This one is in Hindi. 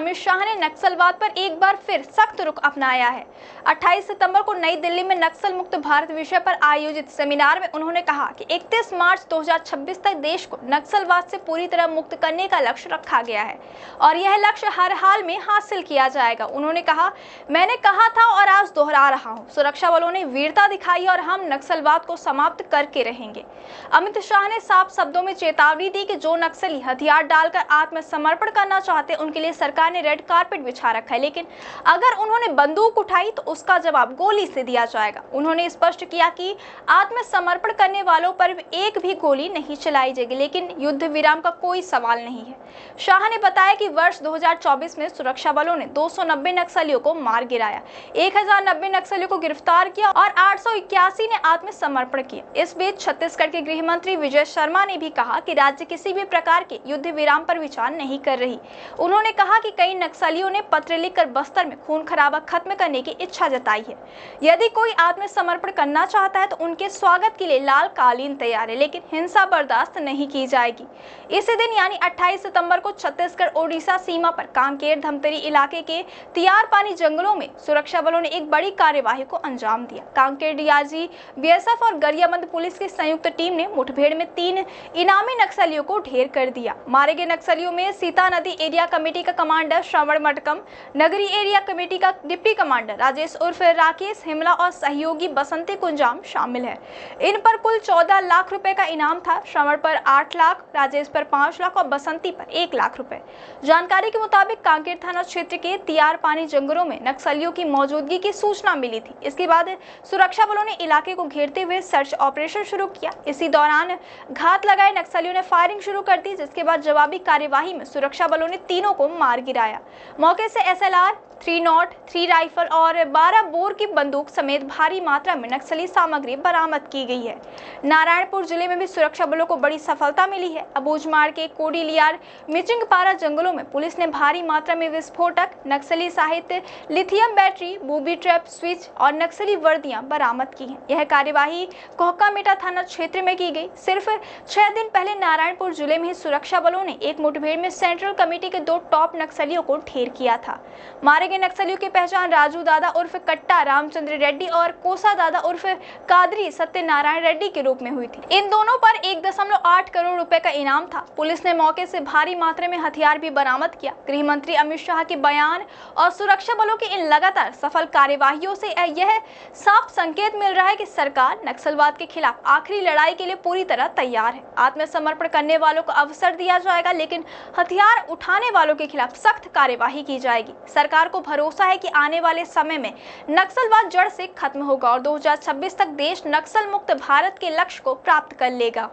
अमित शाह ने नक्सलवाद पर एक बार फिर सख्त रुख अपनाया है। 28 सितंबर को नई दिल्ली में नक्सल मुक्त भारत विषय पर आयोजित सेमिनार में उन्होंने कहा कि 31 मार्च 2026 तक देश को नक्सलवाद से पूरी तरह मुक्त करने का लक्ष्य रखा गया है और यह लक्ष्य हर हाल में हासिल किया जाएगा। उन्होंने कहा, मैंने कहा था और आज दोहरा रहा हूं, सुरक्षा बलों ने वीरता दिखाई और हम नक्सलवाद को समाप्त करके रहेंगे। अमित शाह ने साफ शब्दों में चेतावनी दी कि जो नक्सली हथियार डालकर आत्मसमर्पण करना चाहते हैं उनके लिए सरकार ने रेड कारपेट बिछा रखा है, लेकिन अगर उन्होंने बंदूक उठाई तो उसका जवाब गोली से दिया जाएगा। उन्होंने स्पष्ट किया कि आत्मसमर्पण करने वालों पर एक भी गोली नहीं चलाई जाएगी, लेकिन युद्ध विराम का कोई सवाल नहीं है। शाह ने बताया कि वर्ष 2024 में सुरक्षा बलों ने 290 नक्सलियों को मार गिराया, 1090 नक्सलियों को गिरफ्तार किया और 881 ने आत्मसमर्पण किया। इस बीच छत्तीसगढ़ के गृह मंत्री विजय शर्मा ने भी कहा कि राज्य किसी भी प्रकार के युद्ध विराम पर विचार नहीं कर रही। उन्होंने कहा कि कई नक्सलियों ने पत्र लिखकर बस्तर में खून खराबा खत्म करने की इच्छा जताई है। यदि कोई आत्मसमर्पण करना चाहता है तो उनके स्वागत के लिए लाल कालीन तैयार है, लेकिन हिंसा बर्दाश्त नहीं की जाएगी। इसी दिन यानी 28 सितंबर को छत्तीसगढ़ ओडिशा सीमा पर कांकेर धमतरी इलाके के तियार पानी जंगलों में सुरक्षा बलों ने एक बड़ी कार्यवाही को अंजाम दिया। कांकेर डीआरजी, बीएसएफ और गरियाबंद पुलिस की संयुक्त टीम ने मुठभेड़ में 3 इनामी नक्सलियों को ढेर कर दिया। मारे गए नक्सलियों में सीता नदी एरिया कमेटी का कमांडर श्रवण मटकम, नगरी एरिया कमेटी का डिप्टी कमांडर राजेश उर्फ राकेश हिमला और सहयोगी बसंती कुंजाम शामिल है। इन पर कुल 14 लाख रुपए का इनाम था। श्रवण पर 8 लाख, राजेश पर 5 लाख और बसंती पर 1 लाख रुपए। जानकारी के मुताबिक कांकेर थाना क्षेत्र के तियार पानी जंगलों में नक्सलियों की मौजूदगी की सूचना मिली थी। इसके बाद सुरक्षा बलों ने इलाके को घेरते हुए सर्च ऑपरेशन शुरू किया। इसी दौरान घात लगाए नक्सलियों ने फायरिंग शुरू कर दी, जिसके बाद जवाबी कार्यवाही में सुरक्षा बलों ने तीनों को मार गिराया। मौके से SLR 3 3 राइफल और 12 बोर की बंदूक समेत भारी मात्रा में नक्सली सामग्री बरामद की गई है। नारायणपुर जिले में भी सुरक्षा बलों को बड़ी सफलता मिली है। अबूझमाड़ के कोडीलियार मिचिंगपारा जंगलों में पुलिस ने भारी मात्रा में विस्फोटक, नक्सली साहित्य, lithium battery, booby trap switch और नक्सली वर्दियां बरामद की हैं। यह कार्यवाही कोहकामेटा थाना क्षेत्र में की गई। सिर्फ 6 दिन पहले नारायणपुर जिले में ही सुरक्षा बलों ने एक मुठभेड़ में सेंट्रल कमेटी के 2 टॉप नक्सलियों को ढेर किया था। मारे गए नक्सलियों की पहचान राजू दादा उर्फ कट्टा रामचंद्र रेड्डी और कोसा दादा उर्फ कादरी सत्यनारायण रेड्डी के रूप में हुई थी। इन दोनों पर 1.8 करोड़ रुपए का इनाम था। पुलिस ने मौके से भारी मात्रा में हथियार भी बरामद किया। गृह मंत्री अमित शाह के बयान और सुरक्षा बलों की इन लगातार सफल कार्यवाहियों से यह साफ संकेत मिल रहा है कि सरकार नक्सलवाद के खिलाफ आखिरी लड़ाई के लिए पूरी तरह तैयार है। आत्मसमर्पण करने वालों को अवसर दिया जाएगा, लेकिन हथियार उठाने वालों के खिलाफ सख्त कार्यवाही की जाएगी। सरकार को भरोसा है कि आने वाले समय में नक्सलवाद जड़ से खत्म होगा और 2026 तक देश नक्सल मुक्त भारत के लक्ष्य को प्राप्त कर लेगा।